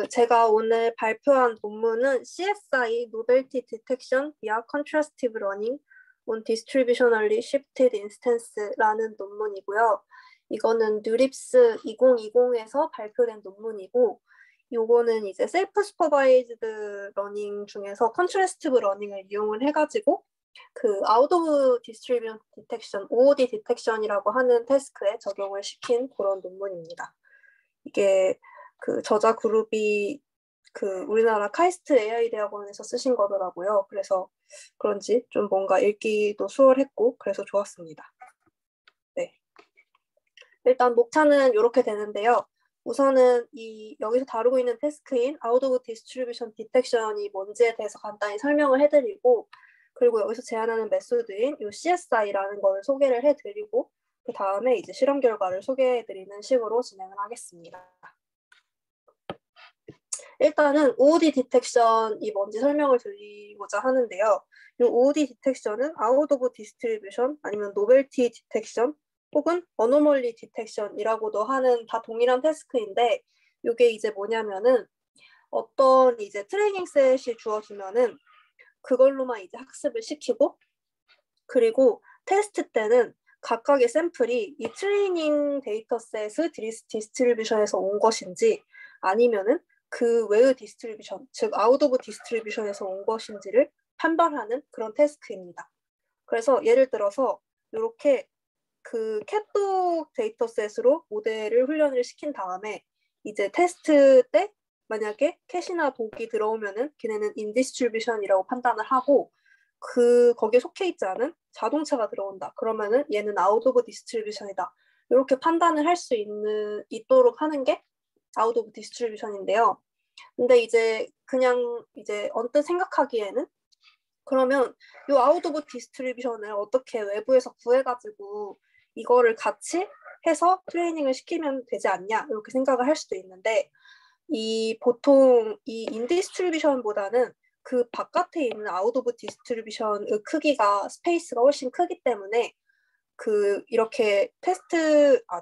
제가 오늘 발표한 논문은 CSI Novelty Detection via Contrastive Learning on Distributionally Shifted Instance라는 논문이고요. 이거는 누립스 2020에서 발표된 논문이고, 요거는 이제 셀프 슈퍼바이즈드 러닝 중에서 컨트라스티브 러닝을 이용을 해가지고 아웃 오브 디스트리뷰션 디텍션, OOD 디텍션이라고 하는 태스크에 적용을 시킨 그런 논문입니다. 이게 저자 그룹이 우리나라 카이스트 AI 대학원에서 쓰신 거더라고요. 그래서 그런지 좀 뭔가 읽기도 수월했고 그래서 좋았습니다. 네. 일단 목차는 이렇게 되는데요. 우선은 여기서 다루고 있는 태스크인 Out of Distribution Detection이 뭔지에 대해서 간단히 설명을 해드리고, 그리고 여기서 제안하는 메소드인 이 CSI라는 걸 소개를 해드리고, 그 다음에 이제 실험 결과를 소개해드리는 식으로 진행을 하겠습니다. 일단은 OOD 디텍션이 뭔지 설명을 드리고자 하는데요. 이 OOD 디텍션은 Out of Distribution 아니면 Novelty Detection 혹은 Anomaly Detection이라고도 하는 다 동일한 태스크인데, 이게 이제 뭐냐면은 어떤 이제 트레이닝 셋이 주어지면은 그걸로만 이제 학습을 시키고, 그리고 테스트 때는 각각의 샘플이 이 트레이닝 데이터셋의 디스트리뷰션에서 온 것인지 아니면은 그 외의 디스트리뷰션, 즉 아웃 오브 디스트리뷰션에서 온 것인지를 판별하는 그런 태스크입니다. 그래서 예를 들어서 이렇게 캣독 데이터셋으로 모델을 훈련을 시킨 다음에 이제 테스트 때 만약에 캣이나 독이 들어오면은 걔네는 인디스트리뷰션이라고 판단을 하고, 거기에 속해 있지 않은 자동차가 들어온다. 그러면은 얘는 아웃 오브 디스트리뷰션이다. 이렇게 판단을 할 수 있도록 하는 게 아웃 오브 디스트리뷰션인데요. 근데 이제 그냥 이제 언뜻 생각하기에는 그러면 이 아웃 오브 디스트리뷰션을 어떻게 외부에서 구해가지고 이거를 같이 해서 트레이닝을 시키면 되지 않냐 이렇게 생각을 할 수도 있는데, 보통 이 인디스트리뷰션보다는 그 바깥에 있는 아웃 오브 디스트리뷰션의 크기가 스페이스가 훨씬 크기 때문에 이렇게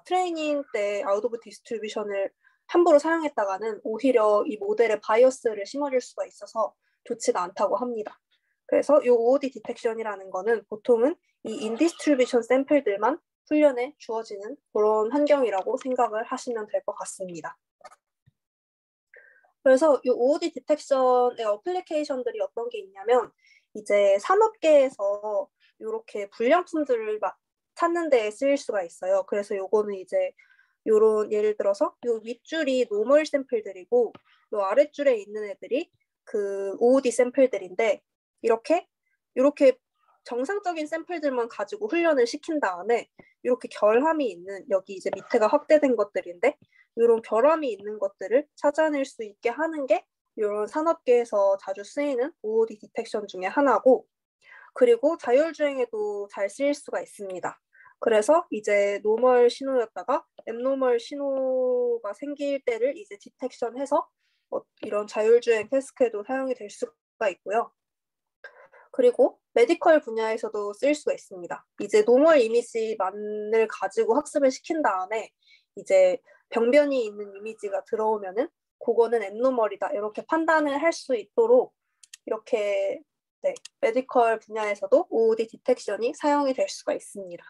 트레이닝 때 아웃 오브 디스트리뷰션을 함부로 사용했다가는 오히려 이 모델에 바이어스를 심어줄 수가 있어서 좋지가 않다고 합니다. 그래서 이 OOD 디텍션이라는 거는 보통은 이 인디스트리뷰션 샘플들만 훈련에 주어지는 그런 환경이라고 생각을 하시면 될 것 같습니다. 그래서 이 OOD 디텍션의 어플리케이션들이 어떤 게 있냐면, 이제 산업계에서 이렇게 불량품들을 찾는 데 쓰일 수가 있어요. 그래서 요거는 이제 요런 예를 들어서 요 윗줄이 노멀 샘플들이고 요 아랫줄에 있는 애들이 OOD 샘플들인데, 이렇게 정상적인 샘플들만 가지고 훈련을 시킨 다음에 이렇게 결함이 있는, 여기 이제 밑에가 확대된 것들인데 이런 결함이 있는 것들을 찾아낼 수 있게 하는 게 이런 산업계에서 자주 쓰이는 OOD 디텍션 중에 하나고, 그리고 자율주행에도 잘 쓰일 수가 있습니다. 그래서 이제 노멀 신호였다가 앱노멀 신호가 생길 때를 이제 디텍션해서 이런 자율주행 태스크에도 사용이 될 수가 있고요. 그리고 메디컬 분야에서도 쓸 수가 있습니다. 이제 노멀 이미지만을 가지고 학습을 시킨 다음에 이제 병변이 있는 이미지가 들어오면은 그거는 앱노멀이다 이렇게 판단을 할 수 있도록 이렇게 메디컬 분야에서도 OOD 디텍션이 사용이 될 수가 있습니다.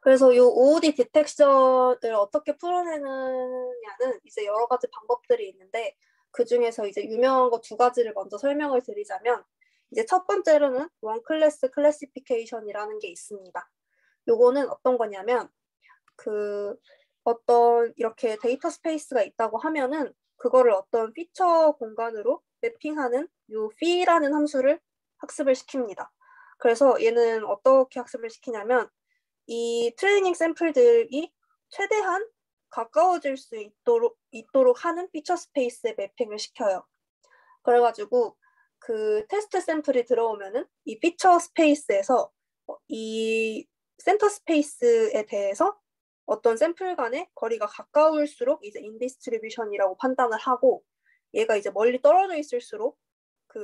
그래서 이 OOD 디텍션을 어떻게 풀어내느냐는 이제 여러 가지 방법들이 있는데, 그 중에서 이제 유명한 거 2가지를 먼저 설명을 드리자면, 이제 첫 번째로는 원 클래스 클래시피케이션이라는 게 있습니다. 요거는 어떤 거냐면 어떤 이렇게 데이터 스페이스가 있다고 하면은 그거를 어떤 피처 공간으로 매핑하는 요 phi라는 함수를 학습을 시킵니다. 그래서 얘는 어떻게 학습을 시키냐면, 이 트레이닝 샘플들이 최대한 가까워질 수 있도록 하는 피처 스페이스에 매핑을 시켜요. 그래가지고 테스트 샘플이 들어오면은 이 피처 스페이스에서 이 센터 스페이스에 대해서 어떤 샘플 간의 거리가 가까울수록 이제 인디스트리뷰션이라고 판단을 하고, 얘가 이제 멀리 떨어져 있을수록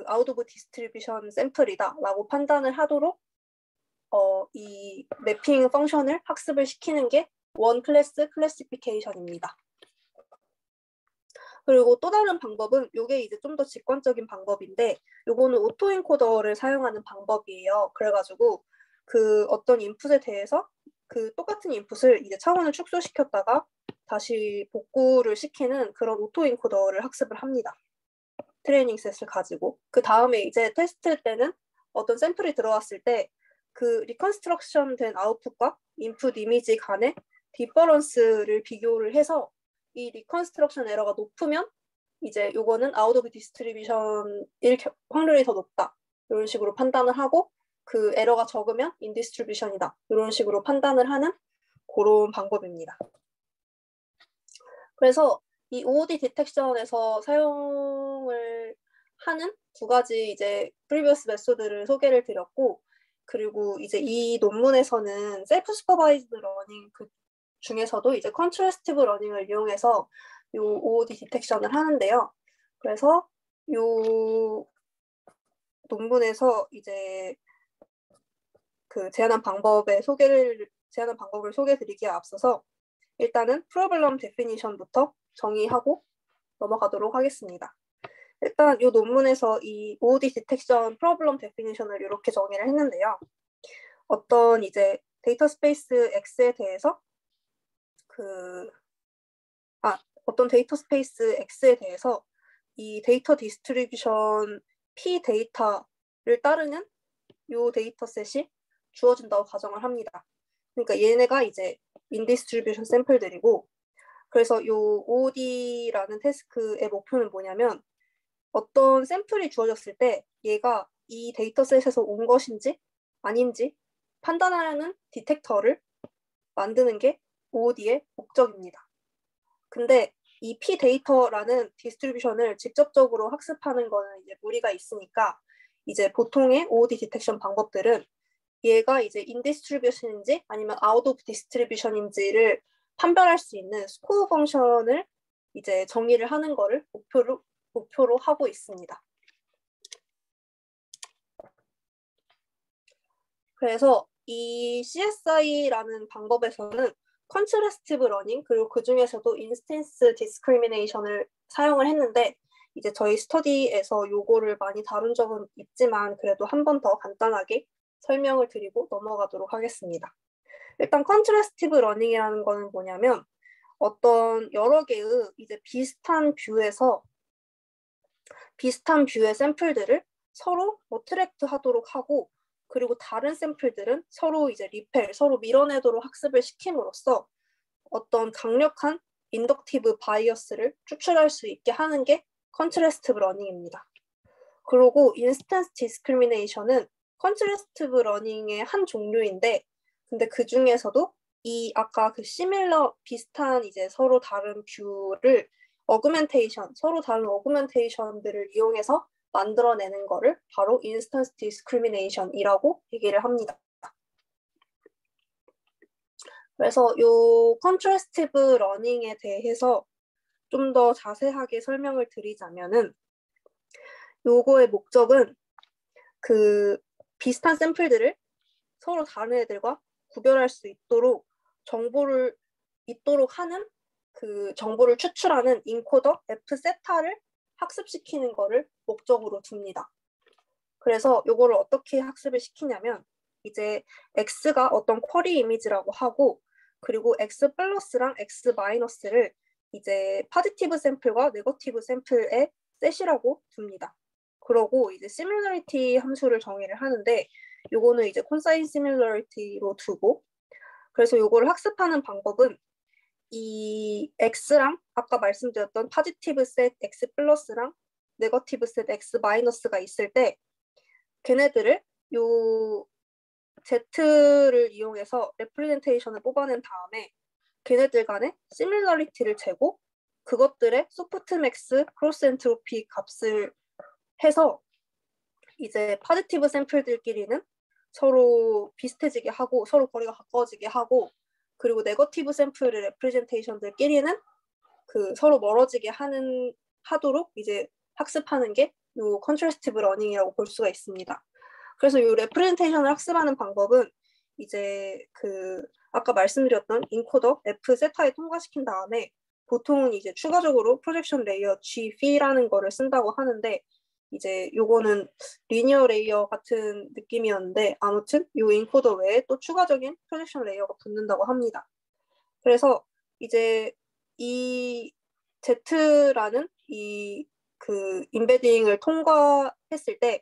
아웃 오브 디스트리뷰션 샘플이다 라고 판단을 하도록 이 매핑 펑션을 학습을 시키는 게 원 클래스 클래시피케이션입니다. 그리고 또 다른 방법은 요게 이제 좀 더 직관적인 방법인데 요거는 오토인코더를 사용하는 방법이에요. 그래가지고 그 어떤 인풋에 대해서 그 똑같은 인풋을 이제 차원을 축소시켰다가 다시 복구를 시키는 그런 오토인코더를 학습을 합니다. 트레이닝 셋을 가지고 그 다음에 이제 테스트 때는 어떤 샘플이 들어왔을 때 그 리컨스트럭션 된 아웃풋과 인풋 이미지 간의 디퍼런스를 비교를 해서 이 리컨스트럭션 에러가 높으면 이제 요거는 아웃 오브 디스트리뷰션일 확률이 더 높다 이런 식으로 판단을 하고 그 에러가 적으면 인디스트리뷰션이다 이런 식으로 판단을 하는 그런 방법입니다. 그래서 이 OOD 디텍션에서 사용을 하는 두 가지 이제 프리비어스 메소드를 소개를 드렸고 그리고 이제 이 논문에서는 셀프 슈퍼바이즈드 러닝 그 중에서도 이제 컨트라스티브 러닝을 이용해서 요 OOD 디텍션을 하는데요. 그래서 요 논문에서 이제 그 제안한 방법을 소개드리기에 앞서서 일단은 프로블럼 데피니션부터 정의하고 넘어가도록 하겠습니다. 일단 이 논문에서 이 OOD 디텍션 프로블럼 데피니션을 이렇게 정의를 했는데요. 어떤 이제 데이터 스페이스 X에 대해서 어떤 데이터 스페이스 X에 대해서 이 데이터 디스트리뷰션 P 데이터를 따르는 이 데이터셋이 주어진다고 가정을 합니다. 그러니까 얘네가 이제 인디스트리뷰션 샘플들이고 그래서 이 OOD라는 태스크의 목표는 뭐냐면 어떤 샘플이 주어졌을 때 얘가 이 데이터셋에서 온 것인지 아닌지 판단하는 디텍터를 만드는 게 OOD의 목적입니다. 근데 이 P 데이터라는 디스트리뷰션을 직접적으로 학습하는 거는 이제 무리가 있으니까 이제 보통의 OOD 디텍션 방법들은 얘가 이제 인디스트리뷰션인지 아니면 아웃 오브 디스트리뷰션인지를 판별할 수 있는 스코어 펑션을 이제 정의를 하는 거를 목표로 하고 있습니다. 그래서 이 CSI라는 방법에서는 컨트라스티브 러닝 그리고 그 중에서도 인스턴스 디스크리미네이션을 사용을 했는데 이제 저희 스터디에서 요거를 많이 다룬 적은 있지만 그래도 한 번 더 간단하게 설명을 드리고 넘어가도록 하겠습니다. 일단 컨트라스티브 러닝이라는 거는 뭐냐면 어떤 여러 개의 이제 비슷한 뷰의 샘플들을 서로 어트랙트 하도록 하고 그리고 다른 샘플들은 서로 이제 서로 밀어내도록 학습을 시킴으로써 어떤 강력한 인덕티브 바이어스를 추출할 수 있게 하는 게 컨트라스티브 러닝입니다. 그리고 인스턴스 디스크리미네이션은 컨트라스티브 러닝의 한 종류인데 근데 그 중에서도 이 아까 그 시밀러 비슷한 이제 서로 다른 뷰를 서로 다른 어그멘테이션들을 이용해서 만들어내는 거를 바로 인스턴스 디스크리미네이션이라고 얘기를 합니다. 그래서 요 컨트라스티브 러닝에 대해서 좀 더 자세하게 설명을 드리자면은 요거의 목적은 그 비슷한 샘플들을 서로 다른 애들과 구별할 수 있도록 하는 그 정보를 추출하는 인코더 F세타를 학습시키는 거를 목적으로 둡니다. 그래서 요거를 어떻게 학습을 시키냐면 이제 X가 어떤 쿼리 이미지라고 하고 그리고 X 플러스랑 X 마이너스를 이제 파지티브 샘플과 네거티브 샘플의 셋이라고 둡니다. 그러고 이제 시뮬러리티 함수를 정의를 하는데 요거는 이제 콘사인 시뮬러리티로 두고 그래서 요거를 학습하는 방법은 이 X랑 아까 말씀드렸던 파지티브 셋 X 플러스랑 네거티브 셋 X 마이너스가 있을 때 걔네들을 요 Z를 이용해서 레프레젠테이션을 뽑아낸 다음에 걔네들 간의 시밀러리티를 재고 그것들의 소프트맥스 크로스 엔트로피 값을 해서 이제 파지티브 샘플들끼리는 서로 비슷해지게 하고 서로 거리가 가까워지게 하고 그리고 네거티브 샘플의 레프레젠테이션들끼리는 그 서로 멀어지게 하도록 이제 학습하는 게 요 컨트라스티브 러닝이라고 볼 수가 있습니다. 그래서 요 레프레젠테이션을 학습하는 방법은 이제 그 아까 말씀드렸던 인코더 F 세타에 통과시킨 다음에 보통은 이제 추가적으로 프로젝션 레이어 G3라는 거를 쓴다고 하는데 이제 요거는 리니어 레이어 같은 느낌이었는데 아무튼 요 인코더 외에 또 추가적인 프로젝션 레이어가 붙는다고 합니다. 그래서 이제 이 Z라는 이 그 인베딩을 통과했을 때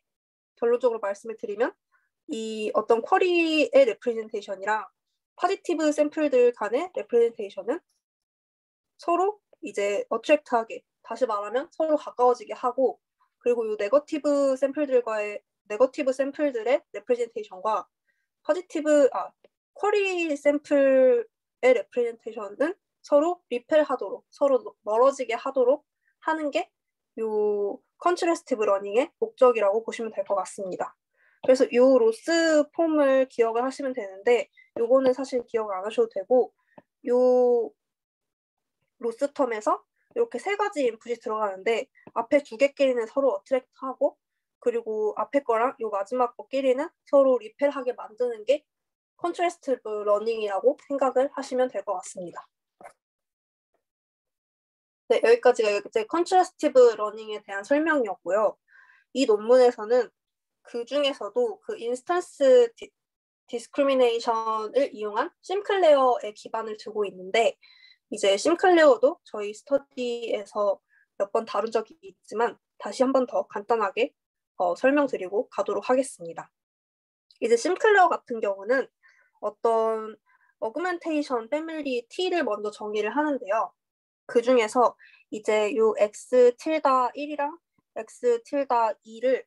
결론적으로 말씀을 드리면 이 어떤 쿼리의 레프레젠테이션이랑 포지티브 샘플들 간의 레프레젠테이션은 서로 이제 어트랙트하게, 다시 말하면 서로 가까워지게 하고, 그리고 이 네거티브 샘플들의 레프레젠테이션과 쿼리 샘플의 레프레젠테이션은 서로 리펠하도록, 서로 멀어지게 하도록 하는 게 요 컨트래스티브 러닝의 목적이라고 보시면 될 것 같습니다. 그래서 요 로스 폼을 기억을 하시면 되는데 요거는 사실 기억을 안 하셔도 되고, 요 로스 텀에서 이렇게 세 가지 인풋이 들어가는데 앞에 두 개끼리는 서로 어트랙트하고, 그리고 앞에 거랑 요 마지막 거끼리는 서로 리펠하게 만드는 게 컨트래스티브 러닝이라고 생각을 하시면 될 것 같습니다. 네, 여기까지가 이제 컨트래스티브 러닝에 대한 설명이었고요. 이 논문에서는 그 중에서도 그 인스턴스 디스크리미네이션을 이용한 심클레어에 기반을 두고 있는데, 이제 심클레어도 저희 스터디에서 몇 번 다룬 적이 있지만 다시 한 번 더 간단하게 설명드리고 가도록 하겠습니다. 이제 심클레어 같은 경우는 어떤 어그멘테이션 패밀리 T를 먼저 정의를 하는데요. 그 중에서 이제 요 X 틸다 1이랑 X 틸다 2를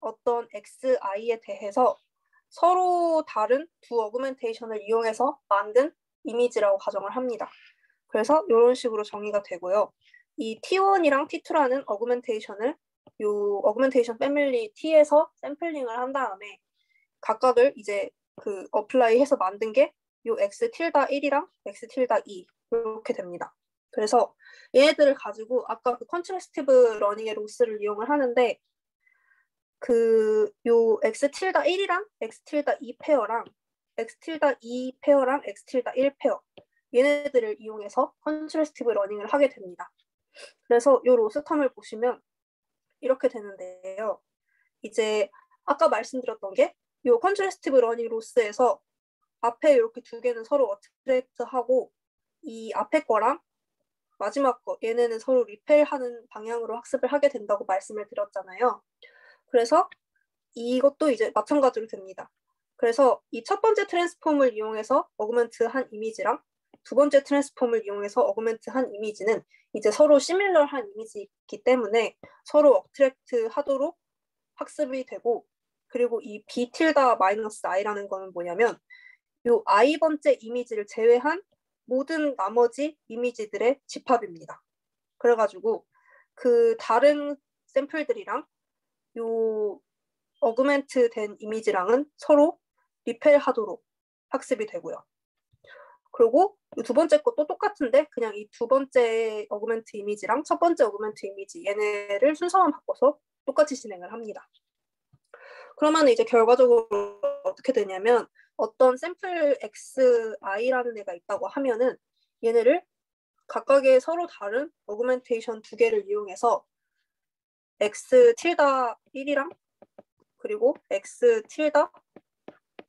어떤 XI에 대해서 서로 다른 두 어그멘테이션을 이용해서 만든 이미지라고 가정을 합니다. 그래서 이런 식으로 정의가 되고요. 이 T1이랑 T2라는 어그멘테이션을 요 어그멘테이션 패밀리 T에서 샘플링을 한 다음에 각각을 이제 그 어플라이해서 만든 게 요 X 틸다 1이랑 X 틸다 2 이렇게 됩니다. 그래서 얘네들을 가지고 아까 그 컨트래스티브 러닝의 로스를 이용을 하는데 그 요 X 틸다 1이랑 X 틸다 2 페어랑 X 틸다 2 페어랑 X 틸다 1 페어 얘네들을 이용해서 컨트래스티브 러닝을 하게 됩니다. 그래서 요 로스텀을 보시면 이렇게 되는데요. 이제 아까 말씀드렸던 게 요 컨트래스티브 러닝 로스에서 앞에 이렇게 두 개는 서로 어트랙트하고 이 앞에 거랑 마지막 거 얘네는 서로 리펠하는 방향으로 학습을 하게 된다고 말씀을 드렸잖아요. 그래서 이것도 이제 마찬가지로 됩니다. 그래서 이 첫 번째 트랜스폼을 이용해서 어그먼트한 이미지랑 두 번째 트랜스폼을 이용해서 어그먼트한 이미지는 이제 서로 시밀러한 이미지이기 때문에 서로 어트랙트 하도록 학습이 되고, 그리고 이 B 틸다 마이너스 I라는 거는 뭐냐면 요 I 번째 이미지를 제외한 모든 나머지 이미지들의 집합입니다. 그래가지고 그 다른 샘플들이랑 요 어그멘트 된 이미지랑은 서로 리펠하도록 학습이 되고요. 그리고 두 번째 것도 똑같은데 그냥 이 두 번째 어그멘트 이미지랑 첫 번째 어그멘트 이미지 얘네를 순서만 바꿔서 똑같이 진행을 합니다. 그러면 이제 결과적으로 어떻게 되냐면 어떤 샘플 XI라는 애가 있다고 하면은 얘네를 각각의 서로 다른 어그멘테이션 두 개를 이용해서 X 틸다 1이랑 그리고 X 틸다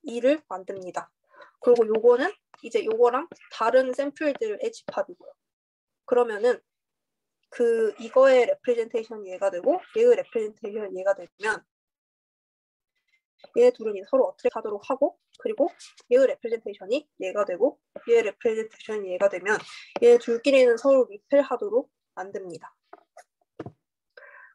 2를 만듭니다. 그리고 요거는 이제 요거랑 다른 샘플들의 집합이고요. 그러면은 그 이거의 레프레젠테이션이 얘가 되고 얘의 레프레젠테이션이 얘가 되면 얘 둘은 서로 어트랙 하도록 하고, 그리고 얘의 레프레젠테이션이 얘가 되고 얘의 레프레젠테이션이 얘가 되면 얘 둘끼리는 서로 리펠하도록 만듭니다.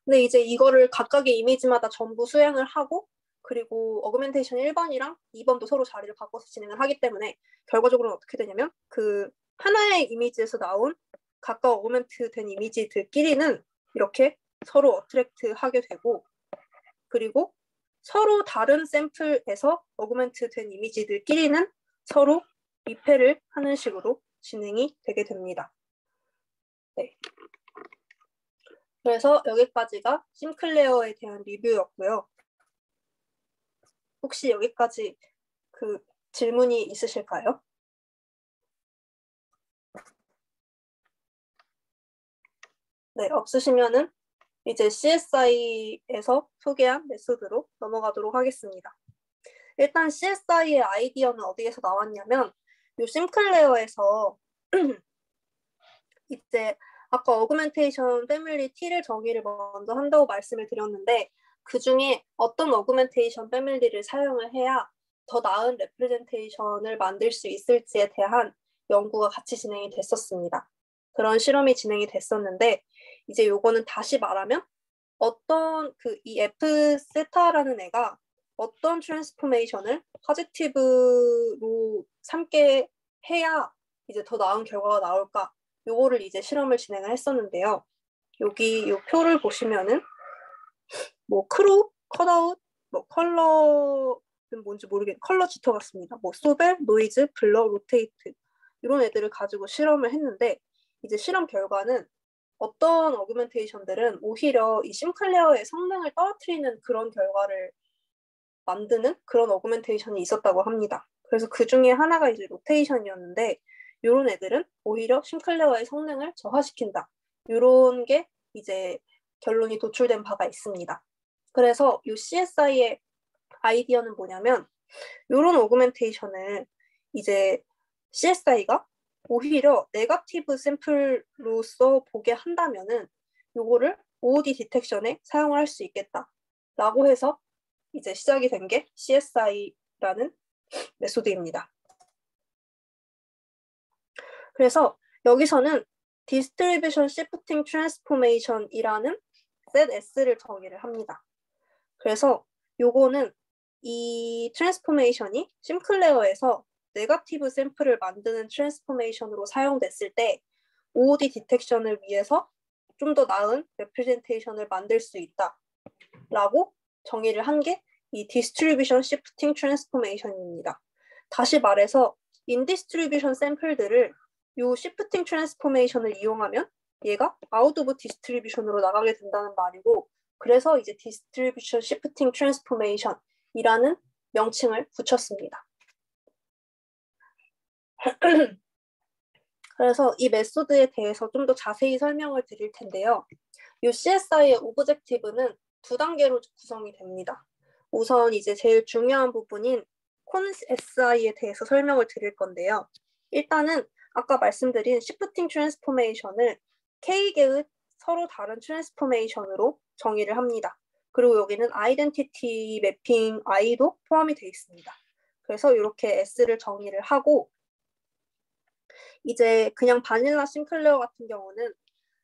근데 이제 이거를 각각의 이미지마다 전부 수행을 하고, 그리고 어그멘테이션 1번이랑 2번도 서로 자리를 바꿔서 진행을 하기 때문에 결과적으로는 어떻게 되냐면 그 하나의 이미지에서 나온 각각 어그멘트 된 이미지들끼리는 이렇게 서로 어트랙트 하게 되고, 그리고 서로 다른 샘플에서 어그멘트 된 이미지들끼리는 서로 리펠을 하는 식으로 진행이 되게 됩니다. 네. 그래서 여기까지가 심클레어에 대한 리뷰였고요. 혹시 여기까지 그 질문이 있으실까요? 네, 없으시면은 이제 CSI에서 소개한 메소드로 넘어가도록 하겠습니다. 일단 CSI의 아이디어는 어디에서 나왔냐면 요 심클레어에서 이제 아까 어그멘테이션 패밀리 T를 정의를 먼저 한다고 말씀을 드렸는데 그 중에 어떤 어그멘테이션 패밀리를 사용을 해야 더 나은 레프레젠테이션을 만들 수 있을지에 대한 연구가 같이 진행이 됐었습니다. 그런 실험이 진행이 됐었는데 이제 요거는 다시 말하면 어떤 이 F 세타라는 애가 어떤 트랜스포메이션을 포지티브로 삼게 해야 이제 더 나은 결과가 나올까? 요거를 이제 실험을 진행을 했었는데요. 여기 요 표를 보시면은 뭐 크롭, 컷아웃, 뭐 컬러는 뭔지 모르겠 컬러 지터 같습니다. 뭐 소벨, 노이즈, 블러, 로테이트 이런 애들을 가지고 실험을 했는데 이제 실험 결과는 어떤 어그멘테이션들은 오히려 이 심클레어의 성능을 떨어뜨리는 그런 결과를 만드는 그런 어그멘테이션이 있었다고 합니다. 그래서 그 중에 하나가 이제 로테이션이었는데 이런 애들은 오히려 심클레어의 성능을 저하시킨다. 이런 게 이제 결론이 도출된 바가 있습니다. 그래서 이 CSI의 아이디어는 뭐냐면 이런 어그멘테이션을 이제 CSI가 오히려 네거티브 샘플로서 보게 한다면은 요거를 OOD 디텍션에 사용을 할 수 있겠다라고 해서 이제 시작이 된 게 CSI라는 메소드입니다. 그래서 여기서는 Distribution Shifting Transformation이라는 ZS를 정의를 합니다. 그래서 요거는 이 트랜스포메이션이 심클레어에서 네거티브 샘플을 만드는 트랜스포메이션으로 사용됐을 때 OOD 디텍션을 위해서 좀 더 나은 레프레젠테이션을 만들 수 있다라고 정의를 한 게 이 디스트리뷰션 시프팅 트랜스포메이션입니다. 다시 말해서 인디스트리뷰션 샘플들을 이 시프팅 트랜스포메이션을 이용하면 얘가 아웃 오브 디스트리뷰션으로 나가게 된다는 말이고 그래서 이제 디스트리뷰션 시프팅 트랜스포메이션이라는 명칭을 붙였습니다. 그래서 이 메소드에 대해서 좀 더 자세히 설명을 드릴 텐데요. 이 CSI의 오브젝티브는 두 단계로 구성이 됩니다. 우선 이제 제일 중요한 부분인 콘SI에 대해서 설명을 드릴 건데요. 일단은 아까 말씀드린 시프팅 트랜스포메이션을 K개의 서로 다른 트랜스포메이션으로 정의를 합니다. 그리고 여기는 아이덴티티 매핑 I도 포함이 되어 있습니다. 그래서 이렇게 S를 정의를 하고 이제 그냥 바닐라 심클레어 같은 경우는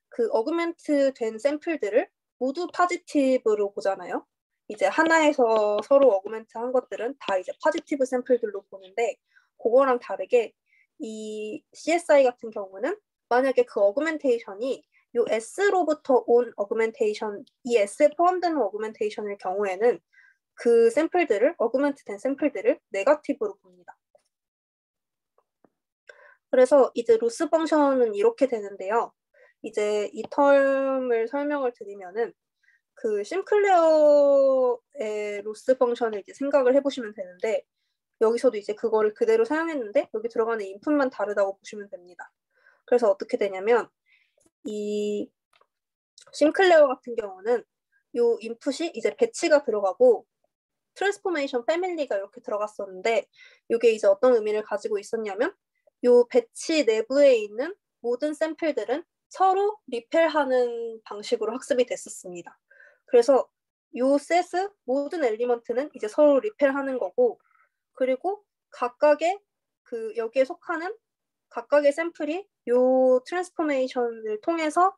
그 어그멘트 된 샘플들을 모두 포지티브로 보잖아요. 이제 하나에서 서로 어그멘트 한 것들은 다 이제 포지티브 샘플들로 보는데 그거랑 다르게 이 CSI 같은 경우는 만약에 그 어그멘테이션이 이 S로부터 온 어그멘테이션, 이 S에 포함되는 어그멘테이션일 경우에는 그 샘플들을, 어그멘트 된 샘플들을 네거티브로 봅니다. 그래서 이제 로스 펑션은 이렇게 되는데요. 이제 이 텀을 설명을 드리면은 그 심클레어의 로스 펑션을 이제 생각을 해보시면 되는데 여기서도 이제 그거를 그대로 사용했는데 여기 들어가는 인풋만 다르다고 보시면 됩니다. 그래서 어떻게 되냐면 이 심클레어 같은 경우는 이 인풋이 이제 배치가 들어가고 트랜스포메이션 패밀리가 이렇게 들어갔었는데 이게 이제 어떤 의미를 가지고 있었냐면 이 배치 내부에 있는 모든 샘플들은 서로 리펠하는 방식으로 학습이 됐었습니다. 그래서 이 셋의 모든 엘리먼트는 이제 서로 리펠하는 거고 그리고 각각의 그 여기에 속하는 각각의 샘플이 이 트랜스포메이션을 통해서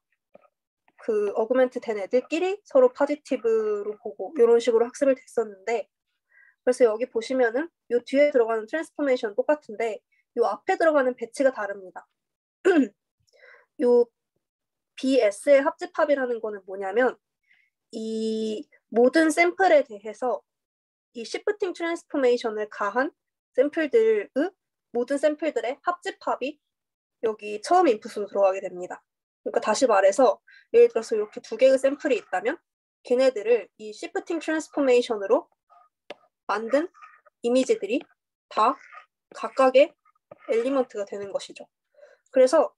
그 어그멘트 된 애들끼리 서로 포지티브로 보고 이런 식으로 학습을 됐었는데 그래서 여기 보시면은 이 뒤에 들어가는 트랜스포메이션 똑같은데 이 앞에 들어가는 배치가 다릅니다. 이 BS의 합집합이라는 거는 뭐냐면 이 모든 샘플에 대해서 이 시프팅 트랜스포메이션을 가한 샘플들의 모든 샘플들의 합집합이 여기 처음 인풋으로 들어가게 됩니다. 그러니까 다시 말해서 예를 들어서 이렇게 두 개의 샘플이 있다면 걔네들을 이 시프팅 트랜스포메이션으로 만든 이미지들이 다 각각의 엘리먼트가 되는 것이죠. 그래서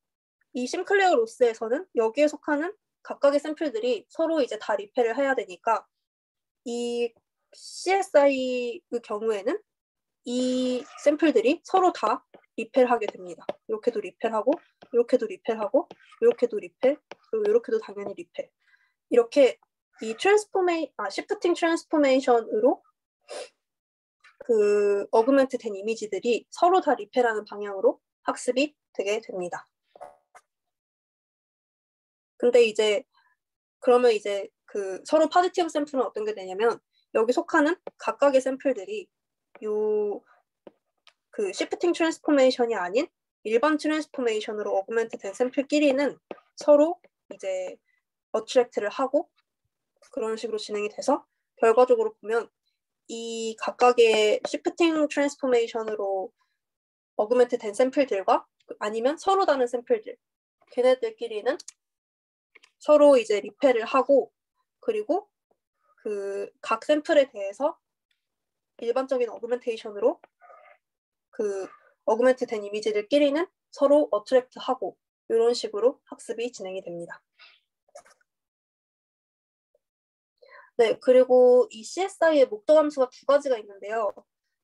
이 심클레어 로스에서는 여기에 속하는 각각의 샘플들이 서로 이제 다 리페를 해야 되니까 이 CSI의 경우에는 이 샘플들이 서로 다 리페를 하게 됩니다. 이렇게도 리페를 하고, 이렇게도 리페를 하고, 이렇게도 리페, 그리고 이렇게도 당연히 리페. 이렇게 이 시프팅 트랜스포메이션으로 그 어그멘트 된 이미지들이 서로 다 리페라는 방향으로 학습이 되게 됩니다. 근데 이제 그러면 이제 그 서로 포지티브 샘플은 어떤 게 되냐면 여기 속하는 각각의 샘플들이 요 그 시프팅 트랜스포메이션이 아닌 일반 트랜스포메이션으로 어그멘트 된 샘플끼리는 서로 이제 어트랙트를 하고 그런 식으로 진행이 돼서 결과적으로 보면 이 각각의 시프팅 트랜스포메이션으로 어그멘트 된 샘플들과 아니면 서로 다른 샘플들 걔네들끼리는 서로 이제 리페를 하고 그리고 그 각 샘플에 대해서 일반적인 어그멘테이션으로 그 어그멘트 된 이미지들끼리는 서로 어트랙트하고 이런 식으로 학습이 진행이 됩니다. 네, 그리고 이 CSI의 목적 함수가 두 가지가 있는데요.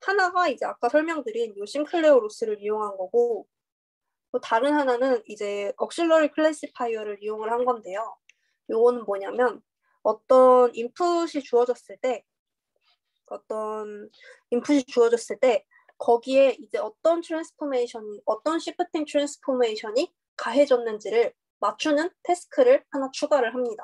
하나가 이제 아까 설명드린 이 싱클레어 로스를 이용한 거고 또 다른 하나는 이제 억실러리 클래시파이어를 이용을 한 건데요. 요거는 뭐냐면 어떤 인풋이 주어졌을 때 거기에 이제 어떤 시프팅 트랜스포메이션이 가해졌는지를 맞추는 태스크를 하나 추가를 합니다.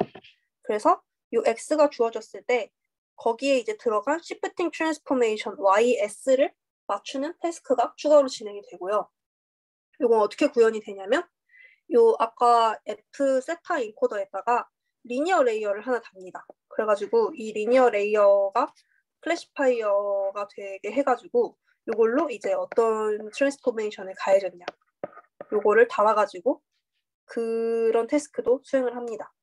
그래서 이 X가 주어졌을 때 거기에 이제 들어간 시프팅 트랜스포메이션 YS를 맞추는 태스크가 추가로 진행이 되고요. 이건 어떻게 구현이 되냐면 요 아까 F 세타 인코더에다가 리니어 레이어를 하나 답니다. 그래가지고 이 리니어 레이어가 클래시파이어가 되게 해가지고 이걸로 이제 어떤 트랜스포메이션에 가해졌냐 요거를 달아가지고 그런 태스크도 수행을 합니다.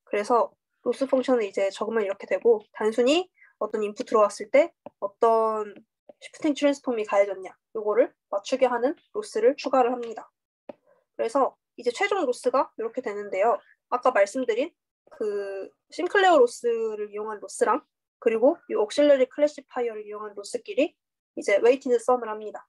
그래서 로스 펑션을 이제 적으면 이렇게 되고 단순히 어떤 인풋 들어왔을 때 어떤 시프팅 트랜스폼이 가해졌냐 요거를 맞추게 하는 로스를 추가를 합니다. 그래서 이제 최종 로스가 이렇게 되는데요. 아까 말씀드린 그 싱클레어 로스를 이용한 로스랑 그리고 이 옥실러리 클래시파이어를 이용한 로스끼리 이제 웨이티드 썸을 합니다.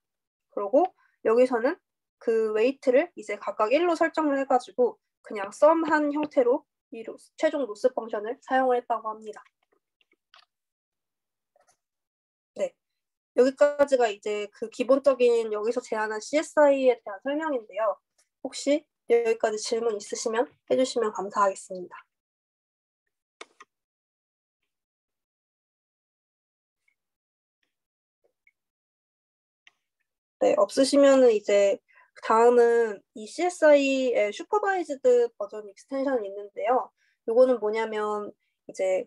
그리고 여기서는 그 웨이트를 이제 각각 1로 설정을 해가지고 그냥 썸한 형태로 이 최종 로스 펑션을 사용을 했다고 합니다. 네, 여기까지가 이제 그 기본적인 여기서 제안한 CSI에 대한 설명인데요. 혹시 여기까지 질문 있으시면 해주시면 감사하겠습니다. 네, 없으시면은 이제 다음은 이 CSI의 슈퍼바이즈드 버전 익스텐션이 있는데요. 이거는 뭐냐면 이제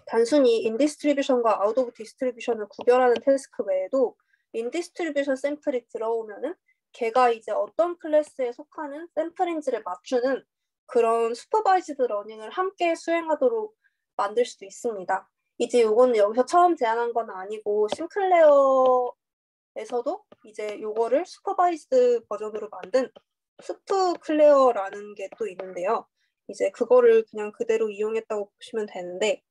단순히 인디스트리뷰션과 아웃 오브 디스트리뷰션을 구별하는 태스크 외에도 인디스트리뷰션 샘플이 들어오면은 걔가 이제 어떤 클래스에 속하는 샘플인지를 맞추는 그런 슈퍼바이즈드 러닝을 함께 수행하도록 만들 수도 있습니다. 이제 이거는 여기서 처음 제안한 건 아니고 싱클레어에서도 이제 요거를 슈퍼바이즈드 버전으로 만든 스프 클레어라는 게 또 있는데요. 이제 그거를 그냥 그대로 이용했다고 보시면 되는데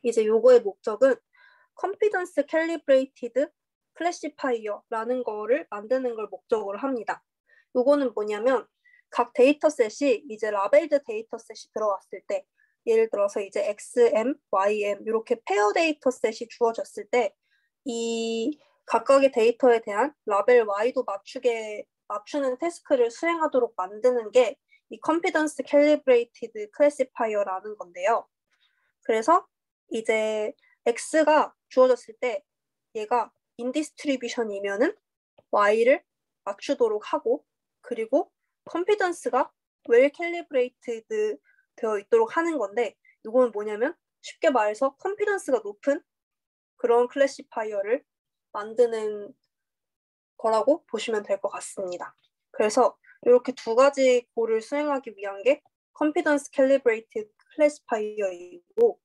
이제 요거의 목적은 Confidence Calibrated Classifier라는 거를 만드는 걸 목적으로 합니다. 요거는 뭐냐면 각 데이터셋이 이제 라벨드 데이터셋이 들어왔을 때 예를 들어서 이제 XM, YM 이렇게 페어 데이터셋이 주어졌을 때 이 각각의 데이터에 대한 라벨 Y도 맞추는 태스크를 수행하도록 만드는 게 이 Confidence Calibrated Classifier라는 건데요. 그래서 이제 X가 주어졌을 때 얘가 인디스트리뷰션이면은 Y를 맞추도록 하고 그리고 컨피던스가 웰 캘리브레이티드 되어 있도록 하는 건데 이건 뭐냐면 쉽게 말해서 컨피던스가 높은 그런 클래시파이어를 만드는 거라고 보시면 될 것 같습니다. 그래서 이렇게 두 가지 고를 수행하기 위한 게 컨피던스 캘리브레이티드 클래시파이어이고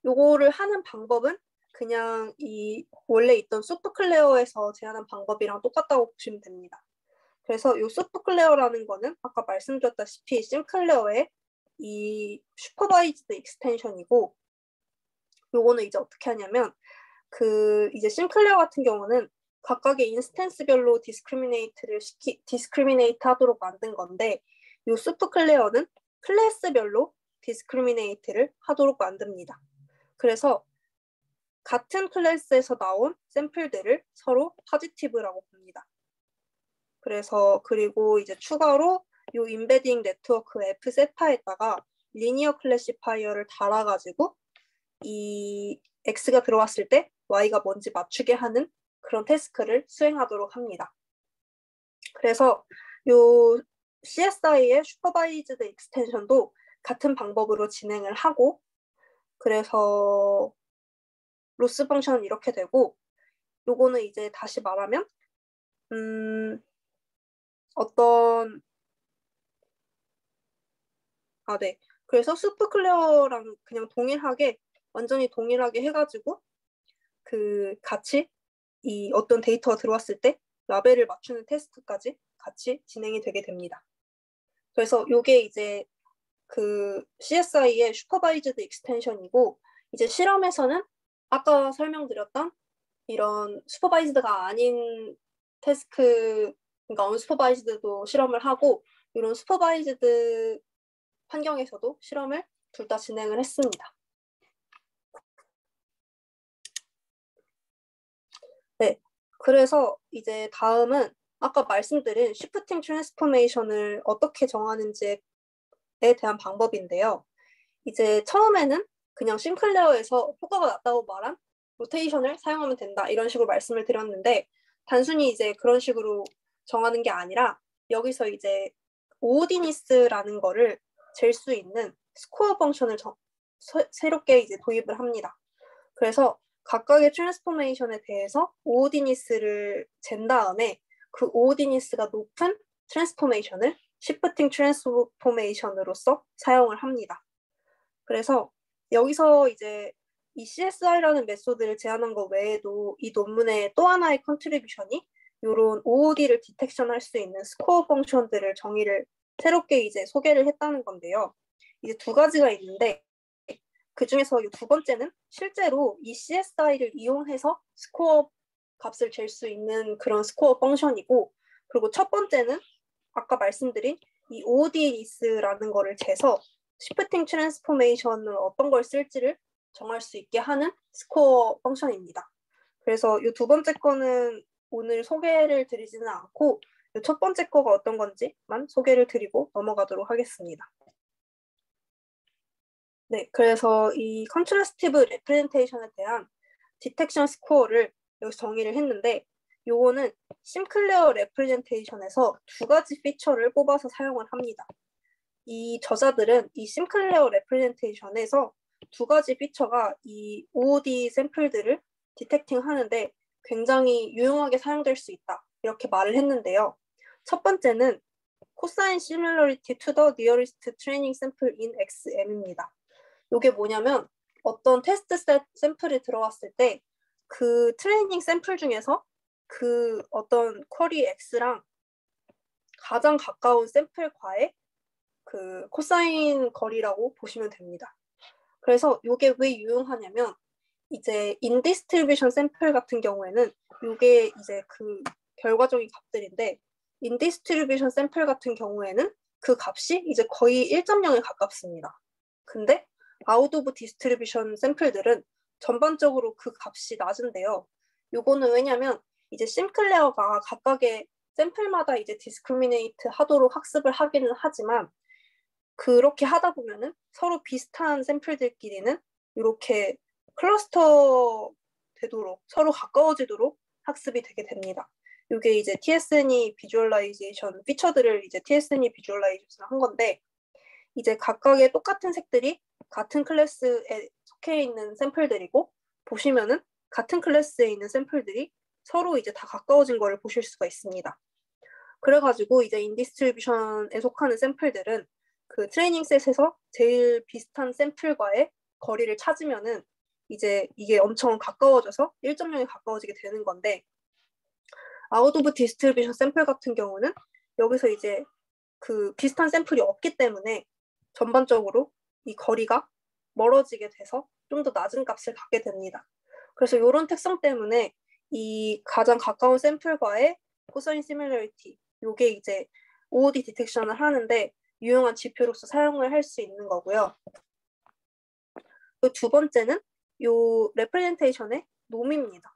요거를 하는 방법은 그냥 이 원래 있던 소프트클레어에서 제안한 방법이랑 똑같다고 보시면 됩니다. 그래서 이 소프트클레어라는 거는 아까 말씀드렸다시피 심클레어의 이 슈퍼바이즈드 익스텐션이고, 요거는 이제 어떻게 하냐면 이제 심클레어 같은 경우는 각각의 인스턴스별로 디스크리미네이트 하도록 만든 건데, 요 소프트클레어는 클래스별로 디스크리미네이트를 하도록 만듭니다. 그래서 같은 클래스에서 나온 샘플들을 서로 포지티브라고 봅니다. 그래서 그리고 이제 추가로 이 인베딩 네트워크 F세파에다가 리니어 클래시파이어를 달아가지고 이 X가 들어왔을 때 Y가 뭔지 맞추게 하는 그런 태스크를 수행하도록 합니다. 그래서 이 CSI의 슈퍼바이즈드 익스텐션도 같은 방법으로 진행을 하고, 그래서 로스 펑션은 이렇게 되고, 요거는 이제 다시 말하면 네. 그래서 슈퍼클레어랑 그냥 완전히 동일하게 해가지고 같이 이 어떤 데이터가 들어왔을 때 라벨을 맞추는 테스트까지 같이 진행이 되게 됩니다. 그래서 요게 이제 CSI의 슈퍼바이즈드 익스텐션이고, 이제 실험에서는 아까 설명드렸던 이런 슈퍼바이즈드가 아닌 그러니까 언슈퍼바이즈드도 실험을 하고, 이런 슈퍼바이즈드 환경에서도 실험을 둘 다 진행을 했습니다. 네, 그래서 이제 다음은 아까 말씀드린 시프팅 트랜스포메이션을 어떻게 정하는지에 대한 방법인데요. 이제 처음에는 그냥 심클레어에서 효과가 났다고 말한 로테이션을 사용하면 된다, 이런 식으로 말씀을 드렸는데, 단순히 이제 그런 식으로 정하는 게 아니라 여기서 이제 오디니스라는 거를 잴 수 있는 스코어 펑션을 새롭게 이제 도입을 합니다. 그래서 각각의 트랜스포메이션에 대해서 오디니스를 잰 다음에 그 오디니스가 높은 트랜스포메이션을 시프팅 트랜스포메이션으로서 사용을 합니다. 그래서 여기서 이제 이 CSI라는 메소드를 제안한 것 외에도 이 논문의 또 하나의 컨트리뷰션이 이런 OOD를 디텍션할 수 있는 스코어 펑션들을 새롭게 이제 소개를 했다는 건데요. 이제 두 가지가 있는데, 그 중에서 이 두 번째는 실제로 이 CSI를 이용해서 스코어 값을 잴 수 있는 그런 스코어 펑션이고, 그리고 첫 번째는 아까 말씀드린 이 OOD니스라는 거를 재서 시프팅 트랜스포메이션을 어떤 걸 쓸지를 정할 수 있게 하는 스코어 펑션입니다. 그래서 이 두 번째 거는 오늘 소개를 드리지는 않고 이 첫 번째 거가 어떤 건지만 소개를 드리고 넘어가도록 하겠습니다. 네, 그래서 이 컨트라스티브 레프레젠테이션에 대한 디텍션 스코어를 여기서 정의를 했는데, 요거는 심클레어 레프레젠테이션에서 두 가지 피처를 뽑아서 사용을 합니다. 이 저자들은 이 심클레어 레프레젠테이션에서 두 가지 피처가 이 OOD 샘플들을 디텍팅 하는데 굉장히 유용하게 사용될 수 있다, 이렇게 말을 했는데요. 첫 번째는 코사인 시뮬러리티 투 더 니어리스트 트레이닝 샘플 인 XM입니다. 이게 뭐냐면 어떤 테스트 샘플이 들어왔을 때 그 트레이닝 샘플 중에서 그 어떤 쿼리 X랑 가장 가까운 샘플과의 그 코사인 거리라고 보시면 됩니다. 그래서 이게 왜 유용하냐면 이제 인디스트리뷰션 샘플 같은 경우에는 이게 이제 그 결과적인 값들인데, 인디스트리뷰션 샘플 같은 경우에는 그 값이 이제 거의 1.0에 가깝습니다. 근데 아웃 오브 디스트리뷰션 샘플들은 전반적으로 그 값이 낮은데요. 요거는 왜냐면 이제 심클레어가 각각의 샘플마다 이제 디스크리미네이트 하도록 학습을 하기는 하지만, 그렇게 하다 보면은 서로 비슷한 샘플들끼리는 이렇게 클러스터 되도록 서로 가까워지도록 학습이 되게 됩니다. 이게 이제 TSNE 비주얼라이제이션 피처들을 이제 TSNE 비주얼라이제이션 한 건데, 이제 각각의 똑같은 색들이 같은 클래스에 속해 있는 샘플들이고, 보시면은 같은 클래스에 있는 샘플들이 서로 이제 다 가까워진 거를 보실 수가 있습니다. 그래가지고 이제 인디스트리뷰션에 속하는 샘플들은 그 트레이닝 셋에서 제일 비슷한 샘플과의 거리를 찾으면은 이제 이게 엄청 가까워져서 1.0에 가까워지게 되는 건데, 아웃 오브 디스트리뷰션 샘플 같은 경우는 여기서 이제 그 비슷한 샘플이 없기 때문에 전반적으로 이 거리가 멀어지게 돼서 좀 더 낮은 값을 갖게 됩니다. 그래서 이런 특성 때문에 이 가장 가까운 샘플과의 코사인 시뮬러리티, 이게 이제 OOD 디텍션을 하는데 유용한 지표로서 사용을 할 수 있는 거고요. 그 두 번째는 이 레프레젠테이션의 놈입니다.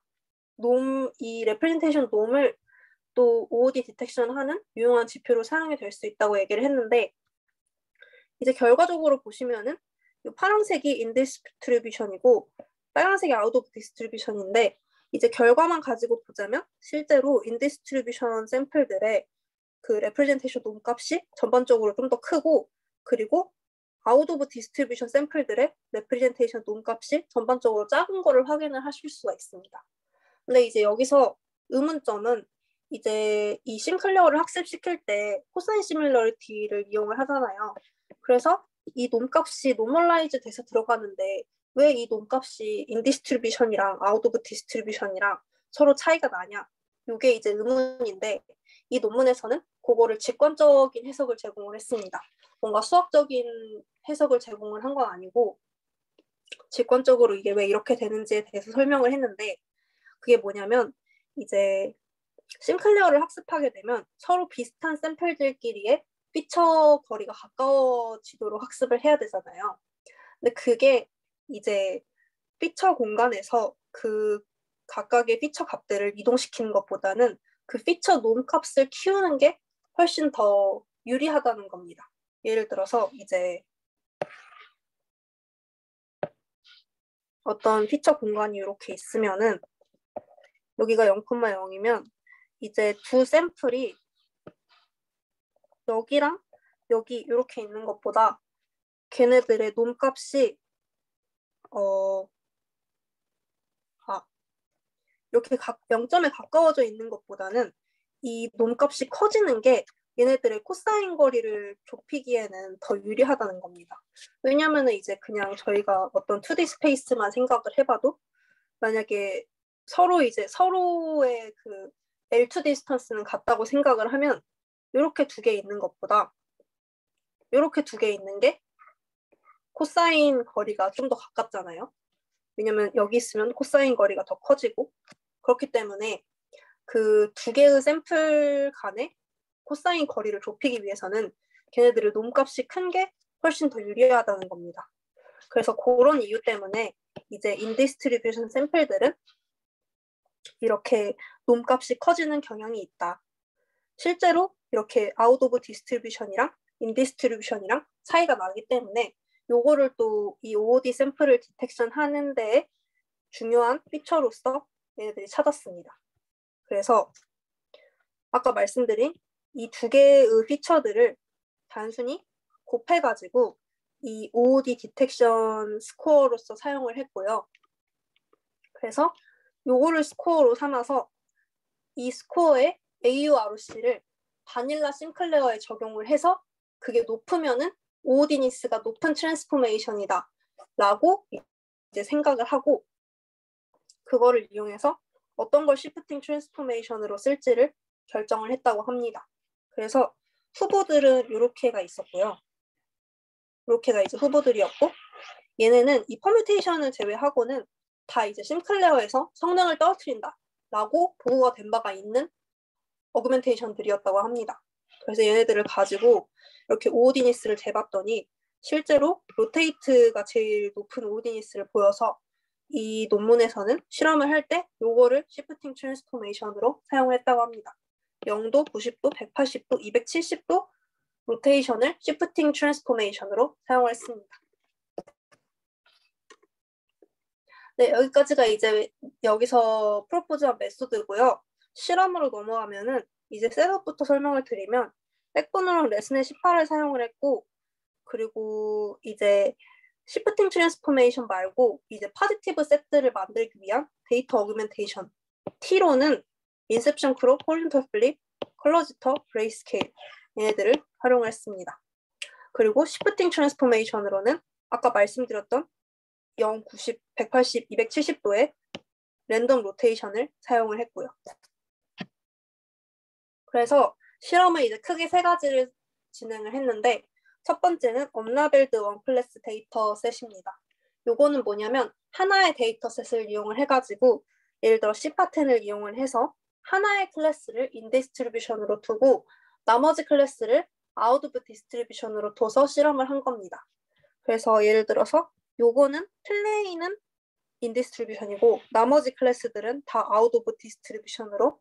이 레프레젠테이션 놈을 또 OOD 디텍션 하는 유용한 지표로 사용이 될 수 있다고 얘기를 했는데, 이제 결과적으로 보시면은 이 파란색이 인디스트리뷰션이고 빨간색이 아웃 오브 디스트리뷰션인데, 이제 결과만 가지고 보자면 실제로 인디스트리뷰션 샘플들의 그 레프레젠테이션 놈 값이 전반적으로 좀 더 크고, 그리고 아웃 오브 디스트리뷰션 샘플들의 레프레젠테이션 놈 값이 전반적으로 작은 거를 확인을 하실 수가 있습니다. 근데 이제 여기서 의문점은 이제 이 심클레어를 학습시킬 때 코사인 시뮬러리티를 이용을 하잖아요. 그래서 이 놈값이 노멀라이즈 돼서 들어가는데 왜 이 놈값이 인디스트리뷰션이랑 아웃 오브 디스트리뷰션이랑 서로 차이가 나냐? 이게 이제 의문인데, 이 논문에서는 그거를 직관적인 해석을 제공을 했습니다. 뭔가 수학적인 해석을 제공을 한 건 아니고 직관적으로 이게 왜 이렇게 되는지에 대해서 설명을 했는데, 그게 뭐냐면 이제 심클레어를 학습하게 되면 서로 비슷한 샘플들끼리의 피처 거리가 가까워지도록 학습을 해야 되잖아요. 근데 그게 이제 피처 공간에서 그 각각의 피처 값들을 이동시키는 것보다는 그 피처 놈 값을 키우는 게 훨씬 더 유리하다는 겁니다. 예를 들어서 이제 어떤 피처 공간이 이렇게 있으면은 여기가 0,0이면 이제 두 샘플이 여기랑 여기 이렇게 있는 것보다 걔네들의 놈 값이 이렇게 0점에 가까워져 있는 것보다는 이 놈값이 커지는 게 얘네들의 코사인 거리를 좁히기에는 더 유리하다는 겁니다. 왜냐하면 이제 그냥 저희가 어떤 2D 스페이스만 생각을 해봐도 만약에 서로의 그 L2 디스턴스는 같다고 생각을 하면 이렇게 두 개 있는 것보다 이렇게 두 개 있는 게 코사인 거리가 좀 더 가깝잖아요. 왜냐면 여기 있으면 코사인 거리가 더 커지고, 그렇기 때문에 그 두 개의 샘플 간의 코사인 거리를 좁히기 위해서는 걔네들의 놈값이 큰 게 훨씬 더 유리하다는 겁니다. 그래서 그런 이유 때문에 이제 인디스트리뷰션 샘플들은 이렇게 놈값이 커지는 경향이 있다. 실제로 이렇게 아웃 오브 디스트리뷰션이랑 인디스트리뷰션이랑 차이가 나기 때문에 요거를 또 이 OOD 샘플을 디텍션 하는 데 중요한 피처로서 얘네들이 찾았습니다. 그래서 아까 말씀드린 이 두 개의 피처들을 단순히 곱해가지고 이 OOD 디텍션 스코어로서 사용을 했고요. 그래서 요거를 스코어로 삼아서 이 스코어에 AUROC를 바닐라 심클레어에 적용을 해서 그게 높으면은 OOD니스가 높은 트랜스포메이션이다 라고 이제 생각을 하고, 그거를 이용해서 어떤 걸 시프팅 트랜스포메이션으로 쓸지를 결정을 했다고 합니다. 그래서 후보들은 이렇게가 있었고요. 이렇게가 이제 후보들이었고, 얘네는 이 퍼뮤테이션을 제외하고는 다 이제 심클레어에서 성능을 떨어뜨린다 라고 보고가 된 바가 있는 어그멘테이션들이었다고 합니다. 그래서 얘네들을 가지고 이렇게 오오디니스를 재봤더니 실제로 로테이트가 제일 높은 오오디니스를 보여서 이 논문에서는 실험을 할 때 요거를 시프팅 트랜스포메이션으로 사용을 했다고 합니다. 0도, 90도, 180도, 270도 로테이션을 시프팅 트랜스포메이션으로 사용을 했습니다. 네, 여기까지가 이제 여기서 프로포즈한 메소드고요. 실험으로 넘어가면은 이제 셋업부터 설명을 드리면 백본으로 레슨의 18을 사용을 했고, 그리고 이제 시프팅 트랜스포메이션 말고 이제 파지티브 셋들을 만들기 위한 데이터 어그멘테이션 T로는 인셉션 크롭, 홀린터 플립, 컬러지터, 그레이스케일 얘네들을 활용을 했습니다. 그리고 시프팅 트랜스포메이션으로는 아까 말씀드렸던 0, 90, 180, 270도의 랜덤 로테이션을 사용을 했고요. 그래서 실험을 이제 크게 세 가지를 진행을 했는데 첫 번째는 언라벨드 원 클래스 데이터셋입니다. 요거는 뭐냐면 하나의 데이터셋을 이용을 해가지고 예를 들어 C파텐을 이용을 해서 하나의 클래스를 인디스트리뷰션으로 두고 나머지 클래스를 아웃 오브 디스트리뷰션으로 둬서 실험을 한 겁니다. 그래서 예를 들어서 요거는 플레이는 인디스트리뷰션이고 나머지 클래스들은 다 아웃 오브 디스트리뷰션으로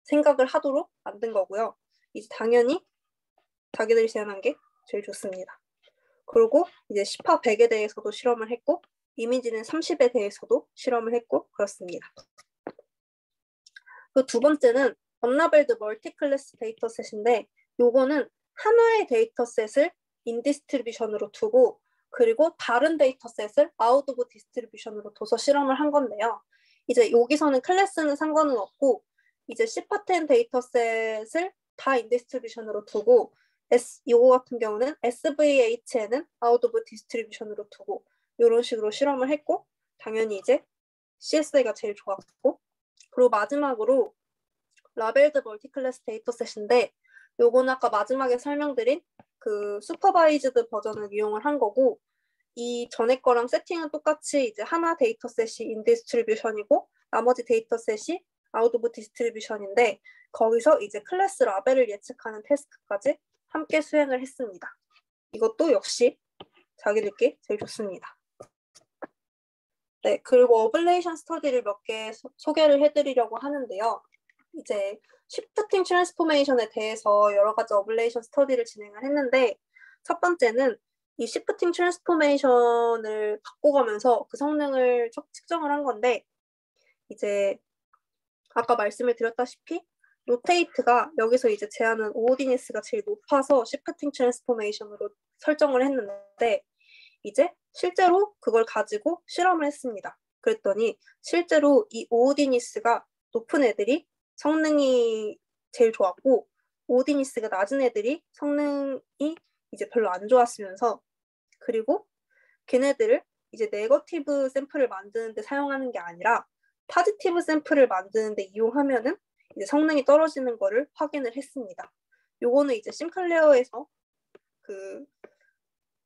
생각을 하도록 만든 거고요. 이제 당연히 자기들이 제안한 게 제일 좋습니다. 그리고 이제 10화 100에 대해서도 실험을 했고 이미지는 30에 대해서도 실험을 했고 그렇습니다. 그 두 번째는 언라벨드 멀티클래스 데이터셋인데 요거는 하나의 데이터셋을 인디스트리뷰션으로 두고 그리고 다른 데이터셋을 아웃 오브 디스트리뷰션으로 둬서 실험을 한 건데요. 이제 여기서는 클래스는 상관은 없고 이제 C파텐 데이터셋을 다 인디스트리뷰션으로 두고 요거 같은 경우는 SVH에는 아웃 오브 디스트리뷰션으로 두고 이런 식으로 실험을 했고 당연히 이제 CSA가 제일 좋았고 그리고 마지막으로 라벨드 멀티클래스 데이터셋인데 요거는 아까 마지막에 설명드린 그 슈퍼바이즈드 버전을 이용을 한 거고 이 전에 거랑 세팅은 똑같이 이제 하나 데이터셋이 인디스트리뷰션이고 나머지 데이터셋이 아웃 오브 디스트리뷰션인데 거기서 이제 클래스 라벨을 예측하는 테스트까지 함께 수행을 했습니다. 이것도 역시 자기들께 제일 좋습니다. 네, 그리고 어블레이션 스터디를 몇 개 소개를 해드리려고 하는데요. 이제 시프팅 트랜스포메이션에 대해서 여러 가지 어블레이션 스터디를 진행을 했는데 첫 번째는 이 시프팅 트랜스포메이션을 바꿔가면서 그 성능을 측정을 한 건데 이제 아까 말씀을 드렸다시피 로테이트가 여기서 이제 제하는 오어디니스가 제일 높아서 시프팅 트랜스포메이션으로 설정을 했는데 이제 실제로 그걸 가지고 실험을 했습니다. 그랬더니 실제로 이 오어디니스가 높은 애들이 성능이 제일 좋았고 오어디니스가 낮은 애들이 성능이 이제 별로 안 좋았으면서 그리고 걔네들을 이제 네거티브 샘플을 만드는데 사용하는 게 아니라 파지티브 샘플을 만드는데 이용하면은 이제 성능이 떨어지는 거를 확인을 했습니다. 요거는 이제 심클레어에서 그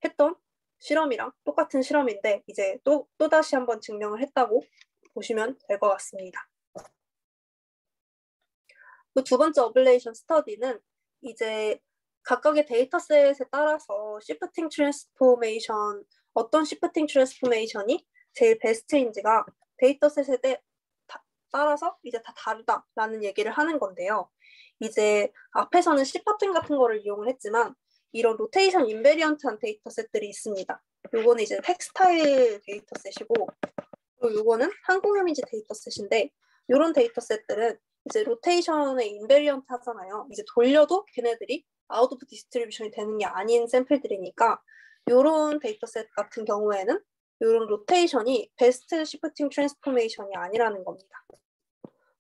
했던 실험이랑 똑같은 실험인데 이제 또다시 한번 증명을 했다고 보시면 될 것 같습니다. 그 두 번째 어블레이션 스터디는 이제 각각의 데이터셋에 따라서 시프팅 트랜스포메이션 어떤 시프팅 트랜스포메이션이 제일 베스트인지가 데이터셋에 따라서 이제 다 다르다라는 얘기를 하는 건데요. 이제 앞에서는 C파텐 같은 거를 이용을 했지만 이런 로테이션 인베리언트한 데이터셋들이 있습니다. 요거는 이제 텍스타일 데이터셋이고 그리고 요거는 한국 이미지 데이터셋인데 이런 데이터셋들은 이제 로테이션에 인베리언트 하잖아요. 이제 돌려도 걔네들이 아웃 오브 디스트리뷰션이 되는 게 아닌 샘플들이니까 이런 데이터셋 같은 경우에는 이런 로테이션이 베스트 시프팅 트랜스포메이션이 아니라는 겁니다.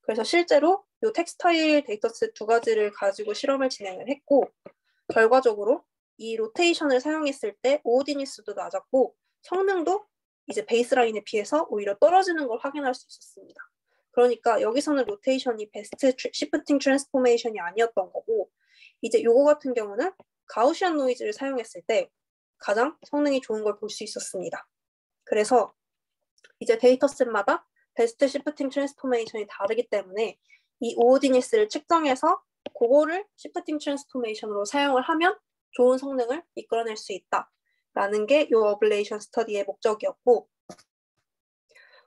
그래서 실제로 이 텍스타일 데이터셋 두 가지를 가지고 실험을 진행을 했고 결과적으로 이 로테이션을 사용했을 때 오어디니스도 낮았고 성능도 이제 베이스라인에 비해서 오히려 떨어지는 걸 확인할 수 있었습니다. 그러니까 여기서는 로테이션이 베스트 시프팅 트랜스포메이션이 아니었던 거고 이제 요거 같은 경우는 가우시안 노이즈를 사용했을 때 가장 성능이 좋은 걸 볼 수 있었습니다. 그래서 이제 데이터셋마다 베스트 시프팅 트랜스포메이션이 다르기 때문에 이 오어디니스를 측정해서 그거를 시프팅 트랜스포메이션으로 사용을 하면 좋은 성능을 이끌어낼 수 있다라는 게 이 어블레이션 스터디의 목적이었고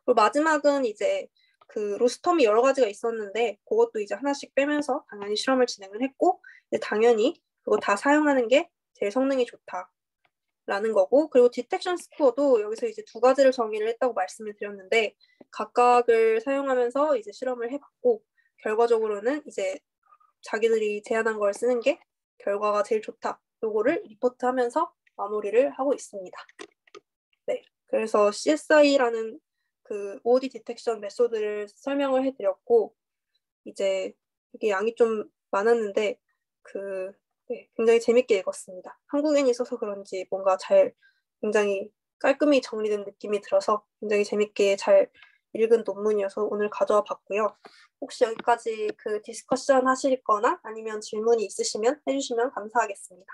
그리고 마지막은 이제 그 로스텀이 여러 가지가 있었는데 그것도 이제 하나씩 빼면서 당연히 실험을 진행을 했고 당연히 그거 다 사용하는 게 제일 성능이 좋다라는 거고 그리고 디텍션 스코어도 여기서 이제 두 가지를 정의를 했다고 말씀을 드렸는데 각각을 사용하면서 이제 실험을 해봤고 결과적으로는 이제 자기들이 제안한 걸 쓰는 게 결과가 제일 좋다. 요거를 리포트하면서 마무리를 하고 있습니다. 네, 그래서 CSI라는 그 OOD 디텍션 메소드를 설명을 해드렸고 이제 이게 양이 좀 많았는데 네, 굉장히 재밌게 읽었습니다. 한국인이 써서 그런지 뭔가 잘 굉장히 깔끔히 정리된 느낌이 들어서 굉장히 재밌게 잘 읽은 논문이어서 오늘 가져와 봤고요. 혹시 여기까지 그 디스커션 하실 거나 아니면 질문이 있으시면 해주시면 감사하겠습니다.